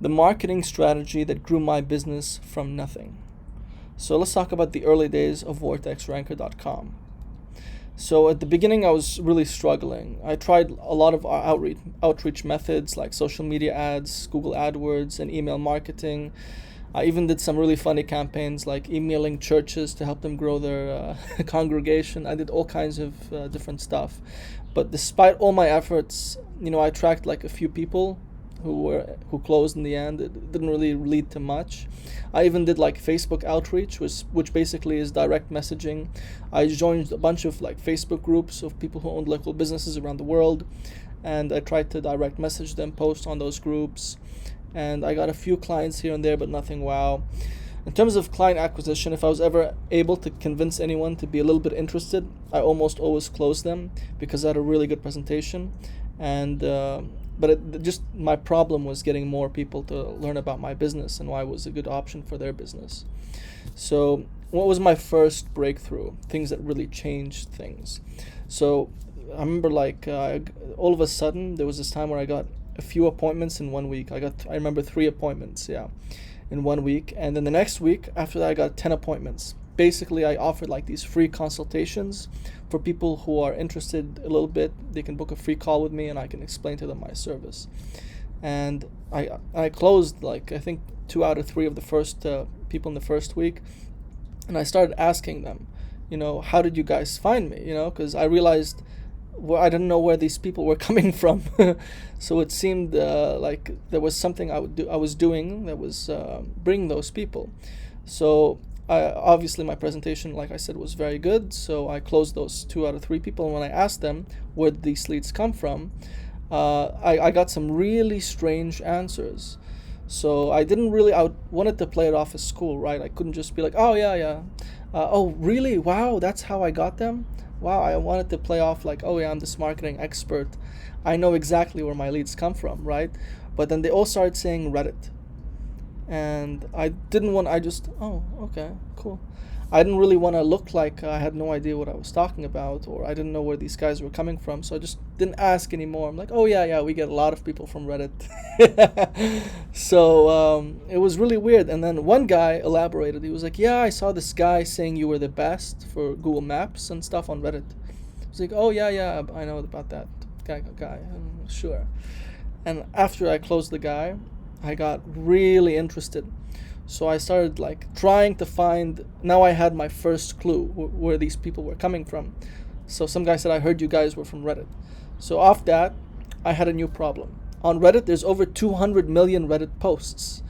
The marketing strategy that grew my business from nothing. So let's talk about the early days of vortexranker.com. So at the beginning, I was really struggling. I tried a lot of outreach methods like social media ads, Google AdWords, and email marketing. I even did some really funny campaigns like emailing churches to help them grow their congregation. I did all kinds of different stuff. But despite all my efforts, I attracted like a few people who closed in the end. It didn't really lead to much. I even did like Facebook outreach, which basically is direct messaging. I joined a bunch of like Facebook groups of people who owned local businesses around the world, and I tried to direct message them, post on those groups, and I got a few clients here and there, but nothing wow. In terms of client acquisition, if I was ever able to convince anyone to be a little bit interested, I almost always closed them because I had a really good presentation, and just my problem was getting more people to learn about my business and why it was a good option for their business. So what was my first breakthrough? Things that really changed things. So I remember all of a sudden there was this time where I got a few appointments in 1 week. I remember 3 appointments, in 1 week. And then the next week after that I got 10 appointments. Basically, I offered like these free consultations for people who are interested a little bit. They can book a free call with me and I can explain to them my service. And I closed like I think 2 out of 3 of the first people in the first week. And I started asking them, how did you guys find me? Because I realized I didn't know where these people were coming from. So it seemed like there was something I was doing that was bringing those people. So obviously my presentation, like I said, was very good, so I closed those 2 out of 3 people. And when I asked them where these leads come from, I got some really strange answers. So I wanted to play it off as school, right? I couldn't just be like, oh yeah, oh really, wow, that's how I got them. Wow, I wanted to play off like, oh yeah, I'm this marketing expert, I know exactly where my leads come from, right? But then they all started saying Reddit. And oh, okay, cool. I didn't really want to look like I had no idea what I was talking about, or I didn't know where these guys were coming from, so I just didn't ask anymore. I'm like, oh yeah, we get a lot of people from Reddit. So it was really weird. And then one guy elaborated. He was like, yeah, I saw this guy saying you were the best for Google Maps and stuff on Reddit. I was like, oh yeah, I know about that guy. Sure. And after I closed the guy, I got really interested. So I started like trying to find, now I had my first clue where these people were coming from. So some guy said, I heard you guys were from Reddit. So off that, I had a new problem. On Reddit, there's over 200 million Reddit posts.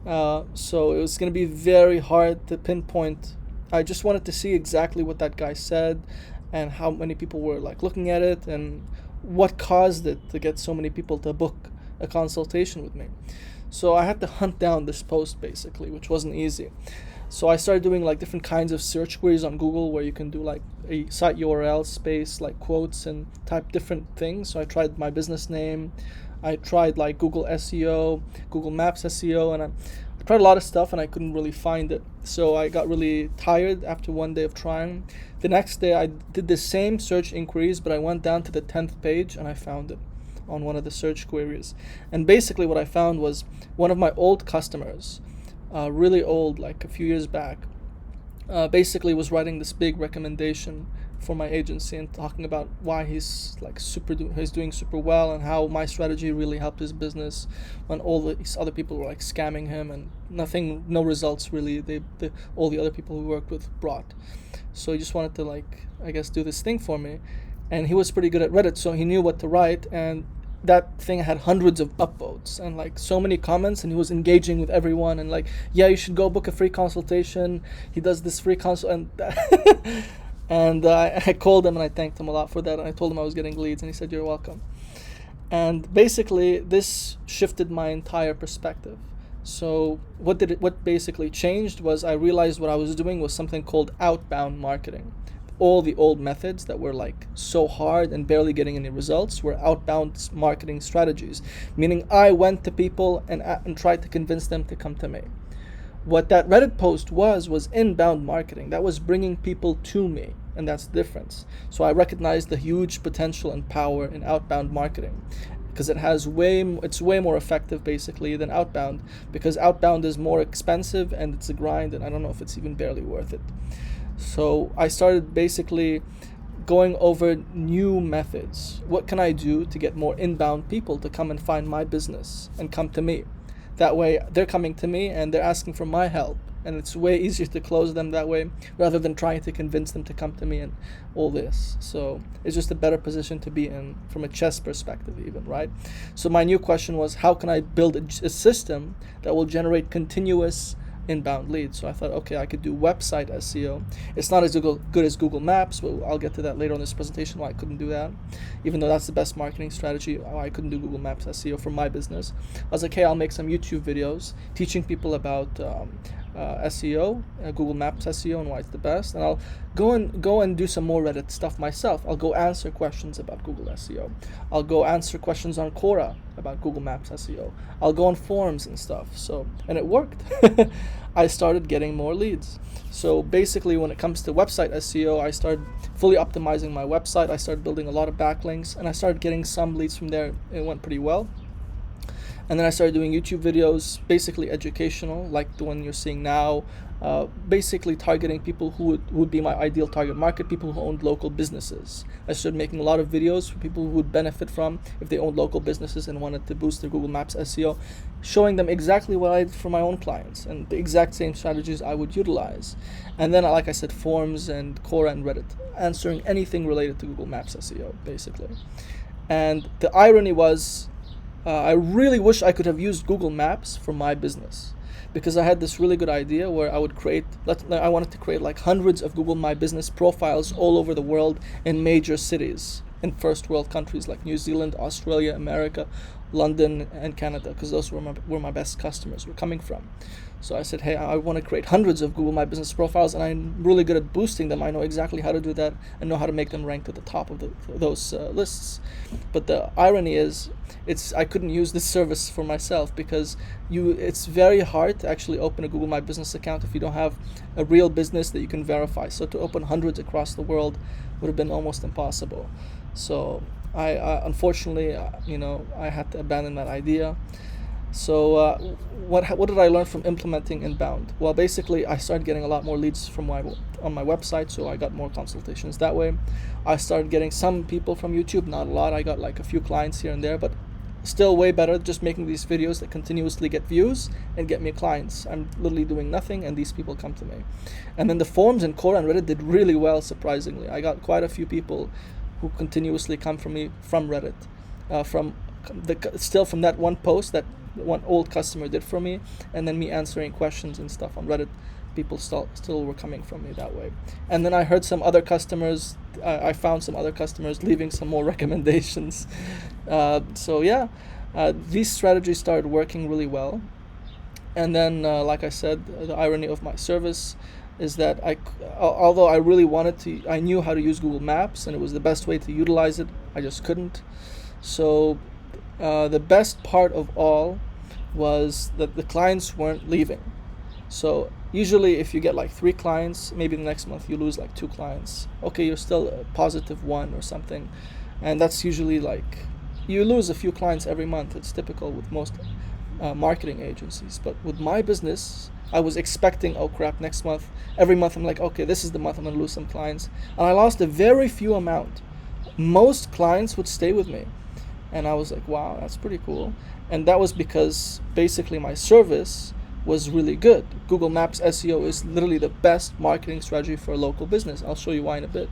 So it was going to be very hard to pinpoint. I just wanted to see exactly what that guy said and how many people were like looking at it and what caused it to get so many people to book a consultation with me. So I had to hunt down this post basically, which wasn't easy. So I started doing like different kinds of search queries on Google where you can do like a site URL space, like quotes, and type different things. So I tried my business name, I tried like Google SEO, Google Maps SEO, and I tried a lot of stuff and I couldn't really find it. So I got really tired after 1 day of trying. The next day I did the same search inquiries, but I went down to the 10th page and I found it on one of the search queries. And basically what I found was one of my old customers, really old, like a few years back, basically was writing this big recommendation for my agency and talking about why he's like he's doing super well and how my strategy really helped his business when all these other people were like scamming him and no results really all the other people we worked with brought. So he just wanted to like, I guess, do this thing for me. And he was pretty good at Reddit, so he knew what to write, and that thing had hundreds of upvotes and like so many comments, and he was engaging with everyone and like, yeah, you should go book a free consultation. He does this free consult, and and I called him and I thanked him a lot for that, and I told him I was getting leads, and he said, you're welcome. And basically this shifted my entire perspective. So what basically changed was I realized what I was doing was something called outbound marketing. All the old methods that were like so hard and barely getting any results were outbound marketing strategies, meaning I went to people and tried to convince them to come to me. What that Reddit post was inbound marketing. That was bringing people to me, and that's the difference. So I recognized the huge potential and power in outbound marketing. because it's way more effective basically than Outbound, because Outbound is more expensive and it's a grind, and I don't know if it's even barely worth it. So I started basically going over new methods. What can I do to get more inbound people to come and find my business and come to me? That way they're coming to me and they're asking for my help, and it's way easier to close them that way rather than trying to convince them to come to me and all this. So it's just a better position to be in from a chess perspective even, right? So my new question was, how can I build a system that will generate continuous inbound leads? So I thought, okay, I could do website SEO. It's not as good as Google Maps, but I'll get to that later on this presentation why I couldn't do that. Even though that's the best marketing strategy, I couldn't do Google Maps SEO for my business. I was like, hey, I'll make some YouTube videos teaching people about SEO, Google Maps SEO, and why it's the best. And I'll go and do some more Reddit stuff myself. I'll go answer questions about Google SEO. I'll go answer questions on Quora about Google Maps SEO. I'll go on forums and stuff. So, and it worked. I started getting more leads. So basically, when it comes to website SEO, I started fully optimizing my website. I started building a lot of backlinks, and I started getting some leads from there. It went pretty well. And then I started doing YouTube videos, basically educational, like the one you're seeing now, basically targeting people who would be my ideal target market, people who owned local businesses. I started making a lot of videos for people who would benefit from if they owned local businesses and wanted to boost their Google Maps SEO, showing them exactly what I did for my own clients and the exact same strategies I would utilize. And then, like I said, forums and Quora and Reddit, answering anything related to Google Maps SEO, basically. And the irony was, I really wish I could have used Google Maps for my business, because I had this really good idea where I would I wanted to create like hundreds of Google My Business profiles all over the world in major cities, in first world countries like New Zealand, Australia, America, London, and Canada, because those were my best customers were coming from. So I said, hey, I want to create hundreds of Google My Business profiles, and I'm really good at boosting them. I know exactly how to do that and know how to make them rank to the top of those lists. But the irony is, I couldn't use this service for myself, because it's very hard to actually open a Google My Business account if you don't have a real business that you can verify. So to open hundreds across the world would have been almost impossible. So I unfortunately, I had to abandon that idea. So what did I learn from implementing inbound? Well, basically, I started getting a lot more leads on my website, so I got more consultations that way. I started getting some people from YouTube, not a lot. I got like a few clients here and there, but still way better just making these videos that continuously get views and get me clients. I'm literally doing nothing, and these people come to me. And then the forums and Quora and Reddit did really well, surprisingly. I got quite a few people who continuously come from me from Reddit, from that one post that one old customer did for me, and then me answering questions and stuff on Reddit. People still were coming from me that way. And then I heard some other customers, I found some other customers leaving some more recommendations. These strategies started working really well. And then, like I said, the irony of my service is that although I really wanted to, I knew how to use Google Maps and it was the best way to utilize it, I just couldn't. So the best part of all was that the clients weren't leaving. So usually if you get like 3 clients, maybe the next month you lose like 2 clients. Okay, you're still a positive 1 or something. And that's usually like, you lose a few clients every month. It's typical with most marketing agencies. But with my business, I was expecting, oh crap, next month. Every month I'm like, okay, this is the month I'm going to lose some clients. And I lost a very few amount. Most clients would stay with me. And I was like, wow, that's pretty cool. And that was because basically my service was really good. Google Maps SEO is literally the best marketing strategy for a local business. I'll show you why in a bit.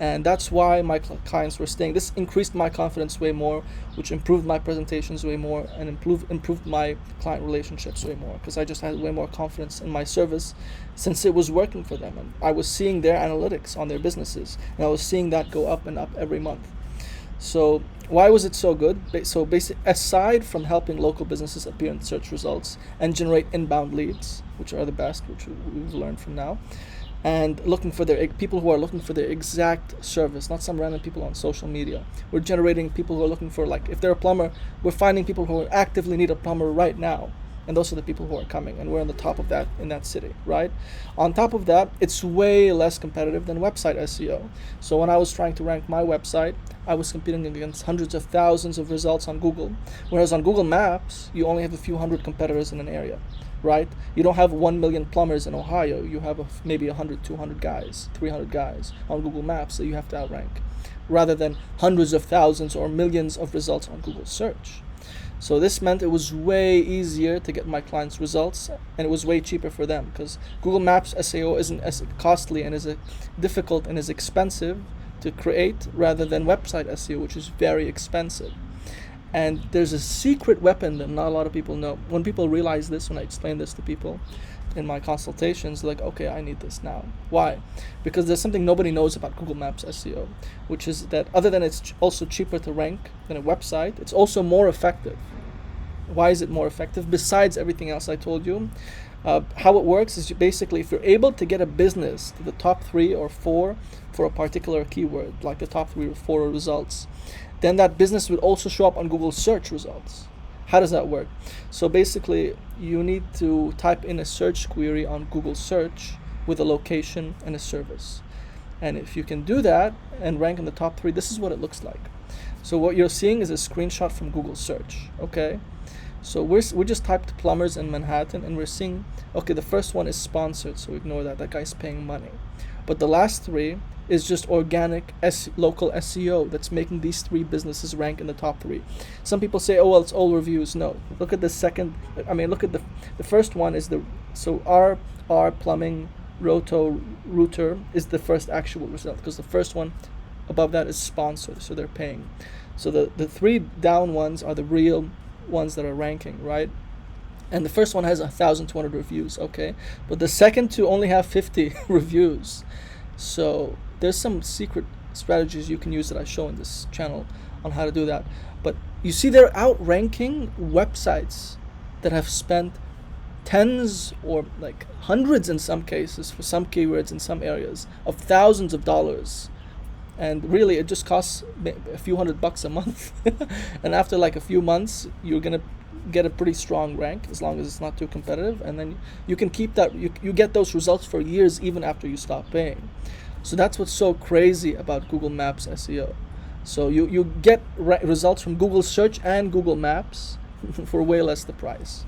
And that's why my clients were staying. This increased my confidence way more, which improved my presentations way more, and improved my client relationships way more, because I just had way more confidence in my service since it was working for them. And I was seeing their analytics on their businesses, and I was seeing that go up and up every month. So why was it so good? So basically, aside from helping local businesses appear in search results and generate inbound leads, which are the best, which we've learned from now, and looking for people who are looking for their exact service, not some random people on social media. We're generating people who are looking for, like, if they're a plumber, we're finding people who actively need a plumber right now. and those are the people who are coming, and we're on the top of that in that city, right? On top of that, it's way less competitive than website SEO. So when I was trying to rank my website, I was competing against hundreds of thousands of results on Google, whereas on Google Maps, you only have a few hundred competitors in an area, right? You don't have 1 million plumbers in Ohio. You have maybe 100, 200 guys, 300 guys on Google Maps that you have to outrank, rather than hundreds of thousands or millions of results on Google search. So this meant it was way easier to get my clients results, and it was way cheaper for them, because Google Maps SEO isn't as costly and is difficult and is expensive to create, rather than website SEO, which is very expensive. And there's a secret weapon that not a lot of people know. When people realize this, when I explain this to people in my consultations, like, okay, I need this now. Why? Because there's something nobody knows about Google Maps SEO, which is that other than it's also cheaper to rank than a website, it's also more effective. Why is it more effective? Besides everything else I told you, how it works is basically, if you're able to get a business to the top 3 or 4 for a particular keyword, like the top 3 or 4 results, then that business would also show up on Google search results. How does that work? So basically, you need to type in a search query on Google search with a location and a service. And if you can do that and rank in the top 3, this is what it looks like. So what you're seeing is a screenshot from Google search, okay? So we just typed plumbers in Manhattan, and we're seeing, okay, the first one is sponsored, so ignore that. That guy's paying money. But the last 3 is just organic local SEO that's making these 3 businesses rank in the top 3. Some people say, oh, well, it's all reviews. No, look at the second. Look at the first one is so our plumbing router is the first actual result, because the first one above that is sponsored, so they're paying. So the 3 down ones are the real ones that are ranking, right? And the first one has 1,200 reviews, okay? But the second 2 only have 50 reviews. So there's some secret strategies you can use that I show in this channel on how to do that. But you see, they're outranking websites that have spent tens or like hundreds in some cases for some keywords in some areas of thousands of dollars. And really, it just costs a few $100 a month. And after like a few months, you're going to get a pretty strong rank, as long as it's not too competitive. And then you can keep that, you get those results for years even after you stop paying. So that's what's so crazy about Google Maps SEO. So you get results from Google search and Google Maps for way less the price.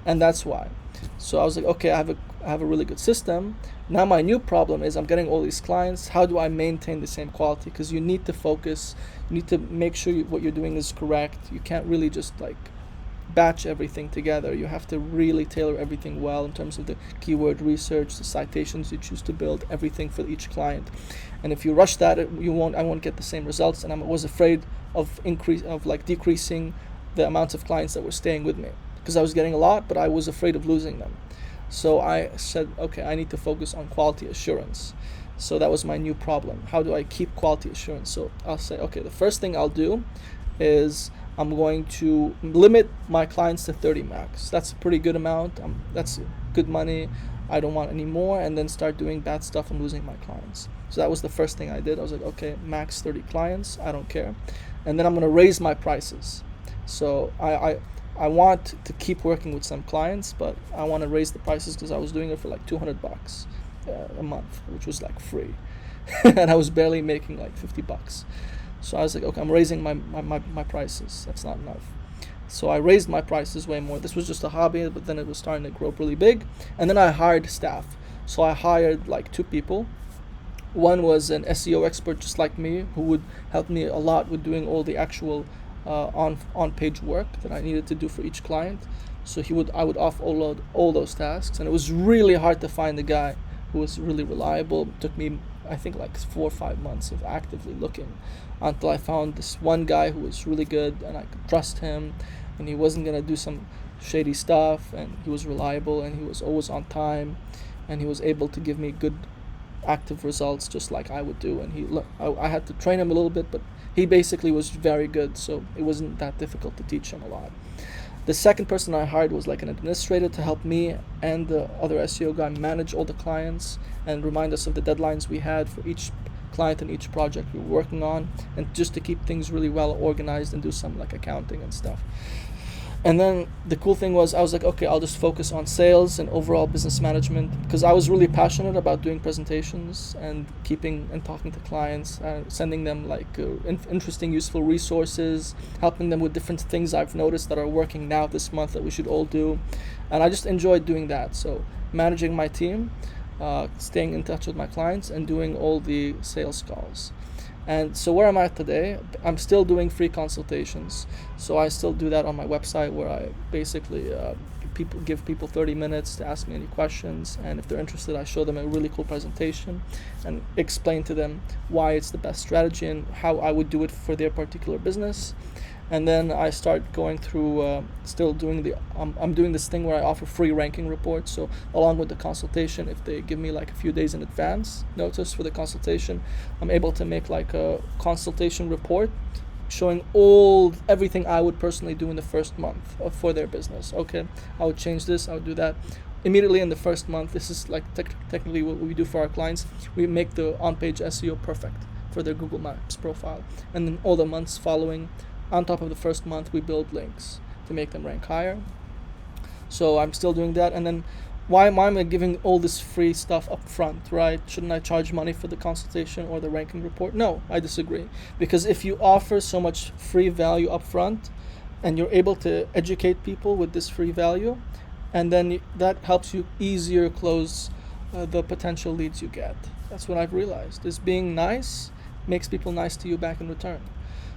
And that's why. So I was like, okay, I have a really good system. Now my new problem is I'm getting all these clients. How do I maintain the same quality? Because you need to focus. You need to make sure what you're doing is correct. You can't really just like batch everything together. You have to really tailor everything well in terms of the keyword research, the citations you choose to build, everything for each client. And if you rush that, I won't get the same results. And I was afraid of decreasing the amounts of clients that were staying with me, because I was getting a lot, but I was afraid of losing them. So I said, okay, I need to focus on quality assurance. So that was my new problem. How do I keep quality assurance? So I'll say, okay, the first thing I'll do is I'm going to limit my clients to 30 max. That's a pretty good amount. That's good money. I don't want any more, and then start doing bad stuff and losing my clients. So that was the first thing I did. I was like, okay, max 30 clients. I don't care. And then I'm going to raise my prices. So I want to keep working with some clients, but I want to raise the prices, because I was doing it for like $200 a month, which was like free. And I was barely making like $50. So I was like, okay, I'm raising my prices. That's not enough. So I raised my prices way more. This was just a hobby, but then it was starting to grow really big. And then I hired staff. So I hired like 2 people. One was an SEO expert just like me, who would help me a lot with doing all the actual on-page work that I needed to do for each client. So I would offload all those tasks, and it was really hard to find a guy who was really reliable. It took me, I think, like 4 or 5 months of actively looking until I found this one guy who was really good, and I could trust him, and he wasn't gonna do some shady stuff, and he was reliable, and he was always on time, and he was able to give me good active results just like I would do. And I had to train him a little bit, but he basically was very good, so it wasn't that difficult to teach him a lot. The second person I hired was like an administrator to help me and the other SEO guy manage all the clients and remind us of the deadlines we had for each client and each project we were working on, and just to keep things really well organized and do some like accounting and stuff. And then the cool thing was, I was like, okay, I'll just focus on sales and overall business management, because I was really passionate about doing presentations and keeping and talking to clients, sending them like interesting, useful resources, helping them with different things I've noticed that are working now this month that we should all do. And I just enjoyed doing that. So managing my team, staying in touch with my clients, and doing all the sales calls. And so where I'm at today, I'm still doing free consultations. So I still do that on my website, where I basically give people 30 minutes to ask me any questions. And if they're interested, I show them a really cool presentation and explain to them why it's the best strategy and how I would do it for their particular business. And then I start going through, still doing I'm doing this thing where I offer free ranking reports. So along with the consultation, if they give me like a few days in advance notice for the consultation, I'm able to make like a consultation report showing everything I would personally do in the first month for their business. Okay, I would change this, I would do that. Immediately in the first month, this is like technically what we do for our clients. We make the on-page SEO perfect for their Google Maps profile. And then all the months following, on top of the first month, we build links to make them rank higher. So I'm still doing that. And then why am I giving all this free stuff up front, right? Shouldn't I charge money for the consultation or the ranking report? No, I disagree. Because if you offer so much free value up front, and you're able to educate people with this free value, and then that helps you easier close the potential leads you get. That's what I've realized, is being nice makes people nice to you back in return.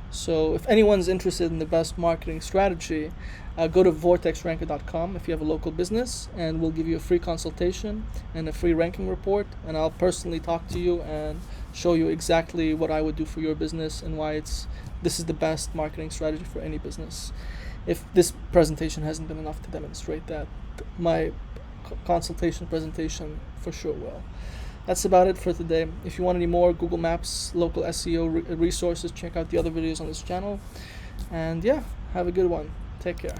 So if anyone's interested in the best marketing strategy, go to vortexranker.com if you have a local business, and we'll give you a free consultation and a free ranking report, and I'll personally talk to you and show you exactly what I would do for your business and why this is the best marketing strategy for any business. If this presentation hasn't been enough to demonstrate that, my consultation presentation for sure will. That's about it for today. If you want any more Google Maps, local SEO resources, check out the other videos on this channel. And yeah, have a good one. Take care.